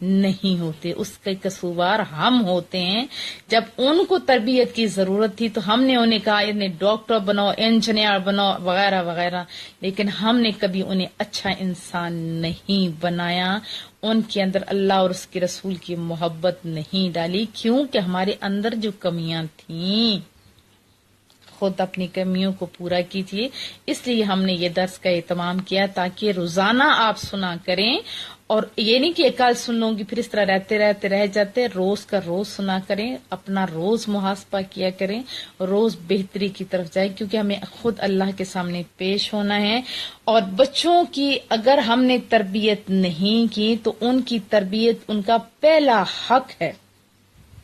نہیں ہوتے، اس کے قصوروار ہم ہوتے ہیں۔ جب ان کو تربیت کی ضرورت تھی تو ہم نے انہیں کہا انہیں ڈاکٹر بناؤ، انجینئر بناؤ، وغیرہ وغیرہ، لیکن ہم نے کبھی انہیں اچھا انسان نہیں بنایا، ان کے اندر اللہ اور اس کے رسول کی محبت نہیں ڈالی، کیونکہ ہمارے اندر جو کمیاں تھیں خود اپنی کمیوں کو پورا کیجیے۔ اس لیے ہم نے یہ درس کا اہتمام کیا تاکہ روزانہ آپ سنا کریں، اور یہ نہیں کہ کل سن لوں گی پھر اس طرح رہتے رہ جاتے، روز کا روز سنا کریں، اپنا روز محاسبہ کیا کریں، روز بہتری کی طرف جائیں، کیونکہ ہمیں خود اللہ کے سامنے پیش ہونا ہے۔ اور بچوں کی اگر ہم نے تربیت نہیں کی تو ان کی تربیت ان کا پہلا حق ہے۔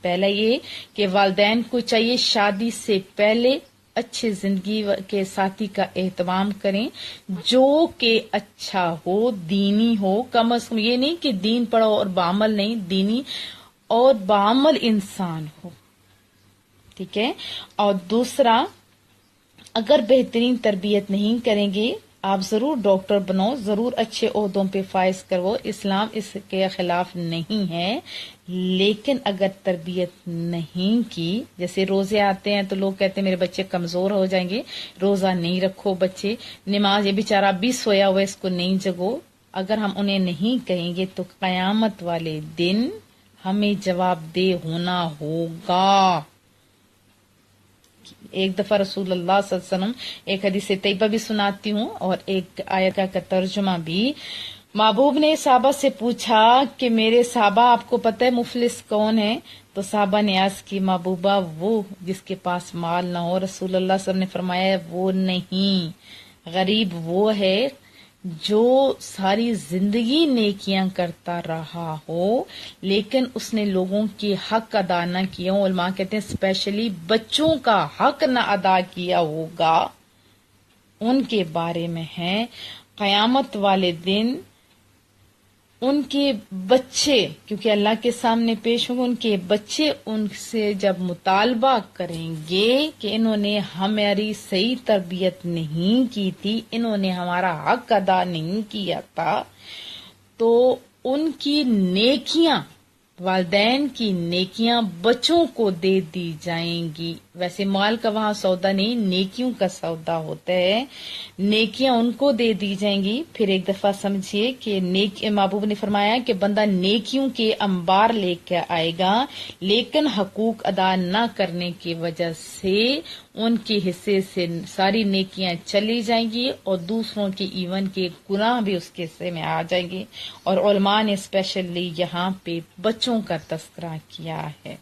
پہلا یہ کہ والدین کو چاہیے شادی سے پہلے اچھی زندگی کے ساتھی کا اہتمام کریں، جو کہ اچھا ہو، دینی ہو، کم از کم یہ نہیں کہ دین پڑھو اور بعمل نہیں، دینی اور بعمل انسان ہو، ٹھیک ہے۔ اور دوسرا، اگر بہترین تربیت نہیں کریں گے، آپ ضرور ڈاکٹر بنو، ضرور اچھے عہدوں پہ فائز کرو، اسلام اس کے خلاف نہیں ہے، لیکن اگر تربیت نہیں کی، جیسے روزے آتے ہیں تو لوگ کہتے ہیں میرے بچے کمزور ہو جائیں گے، روزہ نہیں رکھو بچے، نماز، یہ بیچارہ بھی سویا ہوا اس کو نہیں جگو، اگر ہم انہیں نہیں کہیں گے تو قیامت والے دن ہمیں جواب دہ ہونا ہوگا۔ ایک دفعہ رسول اللہ صلی اللہ علیہ وسلم، ایک حدیث طیبہ بھی سناتی ہوں اور ایک آیت کا ترجمہ بھی، محبوب نے صحابہ سے پوچھا کہ میرے صحابہ آپ کو پتہ ہے مفلس کون ہے؟ تو صحابہ نے عرض کی محبوبہ وہ جس کے پاس مال نہ ہو۔ رسول اللہ صلی اللہ علیہ وسلم نے فرمایا وہ نہیں، غریب وہ ہے جو ساری زندگی نیکیاں کرتا رہا ہو لیکن اس نے لوگوں کے حق ادا نہ کیا ہو، علماء کہتے ہیں اسپیشلی بچوں کا حق نہ ادا کیا ہوگا، ان کے بارے میں ہے قیامت والے دن ان کے بچے، کیونکہ اللہ کے سامنے پیش ہوں گے، ان کے بچے ان سے جب مطالبہ کریں گے کہ انہوں نے ہماری صحیح تربیت نہیں کی تھی، انہوں نے ہمارا حق ادا نہیں کیا تھا، تو ان کی نیکیاں، والدین کی نیکیاں بچوں کو دے دی جائیں گی۔ ویسے مال کا وہاں سودا نہیں، نیکیوں کا سودا ہوتا ہے، نیکیاں ان کو دے دی جائیں گی۔ پھر ایک دفعہ سمجھیے کہ محبوب نے فرمایا کہ بندہ نیکیوں کے انبار لے کے آئے گا لیکن حقوق ادا نہ کرنے کی وجہ سے ان کے حصے سے ساری نیکیاں چلی جائیں گی اور دوسروں کے ایون کے گناہ بھی اس کے حصے میں آ جائیں گے۔ اور علماء نے اسپیشلی یہاں پہ بچوں کا تذکرہ کیا ہے۔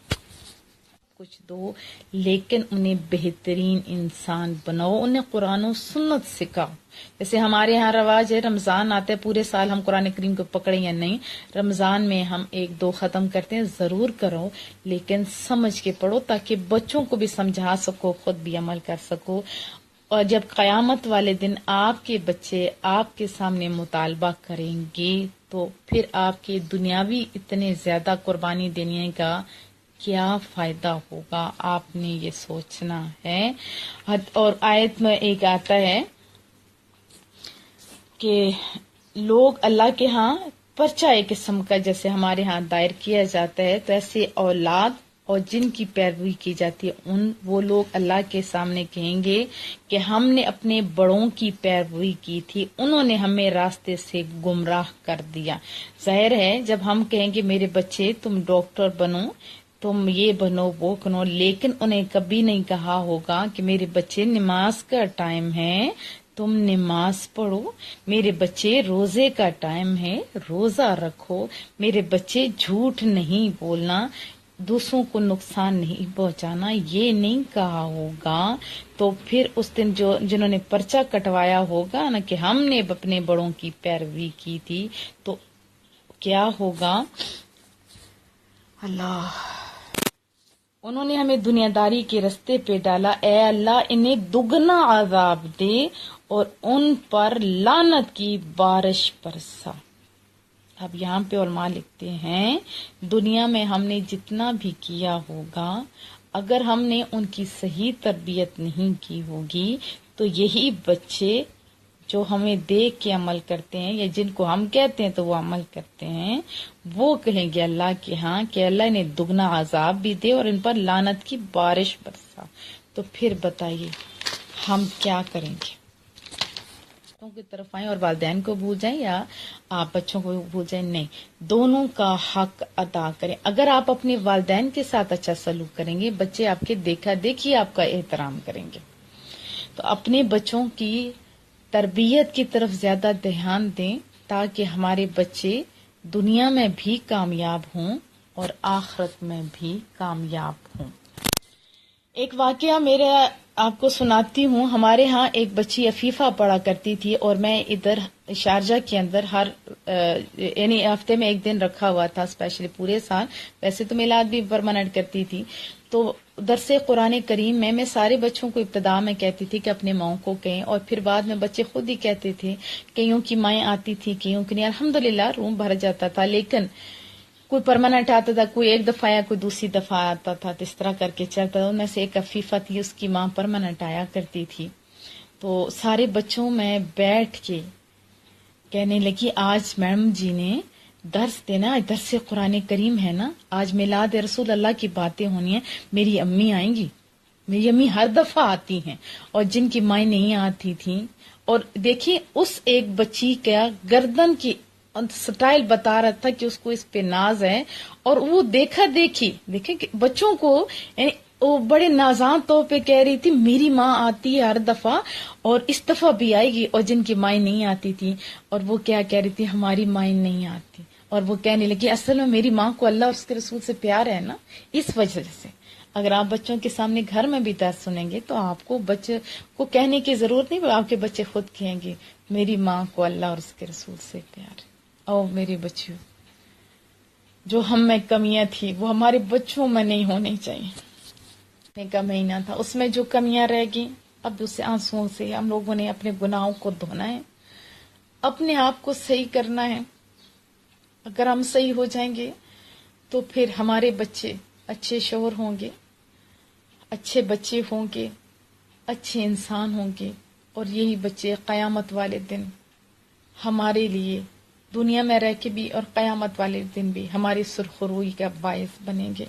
کچھ دو لیکن انہیں بہترین انسان بناؤ، انہیں قرآن و سنت سکھاؤ۔ جیسے ہمارے ہاں رواج ہے، رمضان آتا ہے، پورے سال ہم قرآن کریم کو پکڑیں یا نہیں، رمضان میں ہم 1-2 ختم کرتے ہیں، ضرور کرو لیکن سمجھ کے پڑھو تاکہ بچوں کو بھی سمجھا سکو، خود بھی عمل کر سکو۔ اور جب قیامت والے دن آپ کے بچے آپ کے سامنے مطالبہ کریں گے تو پھر آپ کے دنیاوی اتنے زیادہ قربانی دینے کا کیا فائدہ ہوگا، آپ نے یہ سوچنا ہے۔ اور آیت میں ایک آتا ہے کہ لوگ اللہ کے ہاں پرچہ ایک قسم کا جیسے ہمارے ہاں دائر کیا جاتا ہے، تو ایسے اولاد اور جن کی پیروی کی جاتی ہے وہ لوگ اللہ کے سامنے کہیں گے کہ ہم نے اپنے بڑوں کی پیروی کی تھی، انہوں نے ہمیں راستے سے گمراہ کر دیا۔ ظاہر ہے جب ہم کہیں گے میرے بچے تم ڈاکٹر بنو، تم یہ بنو وہ بنو، لیکن انہیں کبھی نہیں کہا ہوگا کہ میرے بچے نماز کا ٹائم ہے تم نماز پڑھو، میرے بچے روزے کا ٹائم ہے روزہ رکھو، میرے بچے جھوٹ نہیں بولنا، دوسروں کو نقصان نہیں پہنچانا، یہ نہیں کہا ہوگا۔ تو پھر اس دن جنہوں نے پرچہ کٹوایا ہوگا نا کہ ہم نے اپنے بڑوں کی پیروی کی تھی، تو کیا ہوگا؟ اللہ، انہوں نے ہمیں دنیا داری کے رستے پہ ڈالا، اے اللہ انہیں دگنا عذاب دے اور ان پر لعنت کی بارش برسا۔ اب یہاں پہ علماء لکھتے ہیں دنیا میں ہم نے جتنا بھی کیا ہوگا اگر ہم نے ان کی صحیح تربیت نہیں کی ہوگی تو یہی بچے جو ہمیں دیکھ کے عمل کرتے ہیں یا جن کو ہم کہتے ہیں تو وہ عمل کرتے ہیں، وہ کہیں گے اللہ کے ہاں کہ اللہ انہیں دگنا عذاب بھی دے اور ان پر لعنت کی بارش برسا۔ تو پھر بتائیے ہم کیا کریں گے؟ بچوں کی طرف آئیں اور والدین کو بھول جائیں یا آپ بچوں کو بھول جائیں؟ نہیں، دونوں کا حق ادا کریں۔ اگر آپ اپنے والدین کے ساتھ اچھا سلوک کریں گے، بچے آپ کے دیکھا دیکھی آپ کا احترام کریں گے۔ تو اپنے بچوں کی تربیت کی طرف زیادہ دھیان دیں تاکہ ہمارے بچے دنیا میں بھی کامیاب ہوں اور آخرت میں بھی کامیاب ہوں۔ ایک واقعہ میرے آپ کو سناتی ہوں۔ ہمارے ہاں ایک بچی عفیفہ پڑھا کرتی تھی اور میں ادھر شارجہ کے اندر ہر یعنی ہفتے میں ایک دن رکھا ہوا تھا اسپیشلی پورے سال، ویسے تو میلاد بھی پرماننٹ کرتی تھی۔ تو درس قرآن کریم میں سارے بچوں کو ابتدا میں کہتی تھی کہ اپنے ماؤں کو کہیں، اور پھر بعد میں بچے خود ہی کہتے تھے۔ کئیوں کی مائیں آتی تھی، کئیوں کی نہیں، الحمدللہ روم بھر جاتا تھا، لیکن کوئی پرماننٹ آتا تھا، کوئی ایک دفعہ یا کوئی دوسری دفعہ آتا تھا، تو اس طرح کر کے چلتا تھا۔ ان میں سے ایک عفیفہ تھی، اس کی ماں پرماننٹ آیا کرتی تھی۔ تو سارے بچوں میں بیٹھ کے کہنے لگی آج میڈم جی نے درس دینا، آج درس قرآن کریم ہے نا، آج میلاد رسول اللہ کی باتیں ہونی ہیں، میری امی آئیں گی۔ میری امی ہر دفعہ آتی ہیں، اور جن کی مائیں نہیں آتی تھیں، اور دیکھیں اس ایک بچی کا گردن کی سٹائل بتا رہا تھا کہ اس کو اس پہ ناز ہے، اور وہ دیکھیں کہ بچوں کو یعنی وہ بڑے نازاں طور پہ کہہ رہی تھی میری ماں آتی ہے ہر دفعہ اور اس دفعہ بھی آئے گی، اور جن کی مائیں نہیں آتی تھی، اور وہ کیا کہہ رہی تھی ہماری مائیں نہیں آتی، اور وہ کہنے لگی اصل میں میری ماں کو اللہ اور اس کے رسول سے پیار ہے نا، اس وجہ سے۔ اگر آپ بچوں کے سامنے گھر میں بھی درس سنیں گے تو آپ کو بچے کو کہنے کی ضرورت نہیں، آپ کے بچے خود کہیں گے میری ماں کو اللہ اور اس کے رسول سے پیار ہے۔ او میری بچیوں، جو ہم میں کمیاں تھی وہ ہمارے بچوں میں نہیں ہونی چاہیے۔ کا مہینہ تھا، اس میں جو کمیاں رہ گئی، اب اسے آنسوؤں سے ہم لوگوں نے اپنے گناہوں کو دھونا ہے، اپنے آپ کو صحیح کرنا ہے۔ اگر ہم صحیح ہو جائیں گے تو پھر ہمارے بچے اچھے شوہر ہوں گے، اچھے بچے ہوں گے، اچھے انسان ہوں گے، اور یہی بچے قیامت والے دن ہمارے لیے دنیا میں رہ کے بھی اور قیامت والے دن بھی ہماری سرخروئی کا باعث بنیں گے۔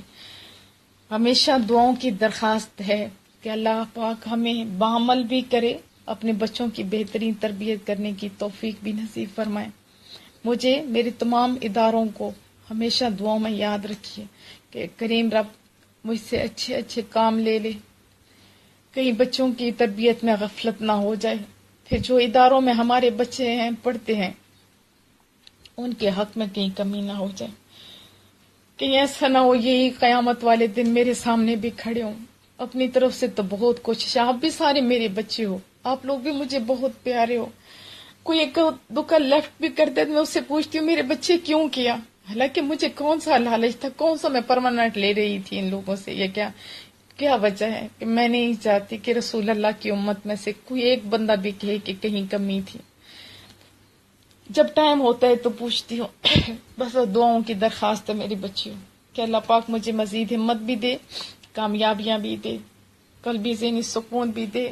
ہمیشہ دعاؤں کی درخواست ہے کہ اللہ پاک ہمیں بعمل بھی کرے، اپنے بچوں کی بہترین تربیت کرنے کی توفیق بھی نصیب فرمائے۔ مجھے میرے تمام اداروں کو ہمیشہ دعاؤں میں یاد رکھیے کہ کریم رب مجھ سے اچھے اچھے کام لے لے، کہیں بچوں کی تربیت میں غفلت نہ ہو جائے، پھر جو اداروں میں ہمارے بچے ہیں پڑھتے ہیں ان کے حق میں کہیں کمی نہ ہو جائے، کہیں ایسا نہ ہو یہی قیامت والے دن میرے سامنے بھی کھڑے ہوں۔ اپنی طرف سے تو بہت کوشش ہے، آپ بھی سارے میرے بچے ہو، آپ لوگ بھی مجھے بہت پیارے ہو، کوئی ایک دکا لیفٹ بھی کرتے تو میں اس سے پوچھتی ہوں میرے بچے کیوں کیا، حالانکہ مجھے کون سا لالچ تھا، کون سا میں پرماننٹ لے رہی تھی ان لوگوں سے، یہ کیا وجہ ہے کہ میں نہیں چاہتی کہ رسول اللہ کی امت میں سے کوئی ایک بندہ بھی کہے کہ کہیں کمی تھی۔ جب ٹائم ہوتا ہے تو پوچھتی ہوں، بس دعاؤں کی درخواست ہے میری بچیوں کہ اللہ پاک مجھے مزید ہمت بھی دے، کامیابیاں بھی دے، قلبی ذہنی سکون بھی دے،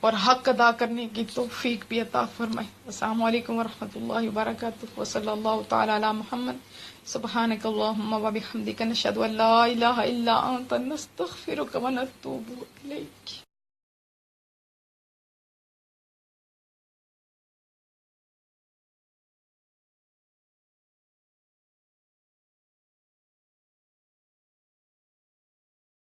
اور حق ادا کرنے کی توفیق بھی عطا فرمائے۔ السلام علیکم ورحمۃ اللہ وبرکاتہ، وصلی اللہ تعالی علی محمد، سبحانک اللہم وبحمدک، نشہد ان لا الہ الا انت، نستغفرک ونتوب الیک۔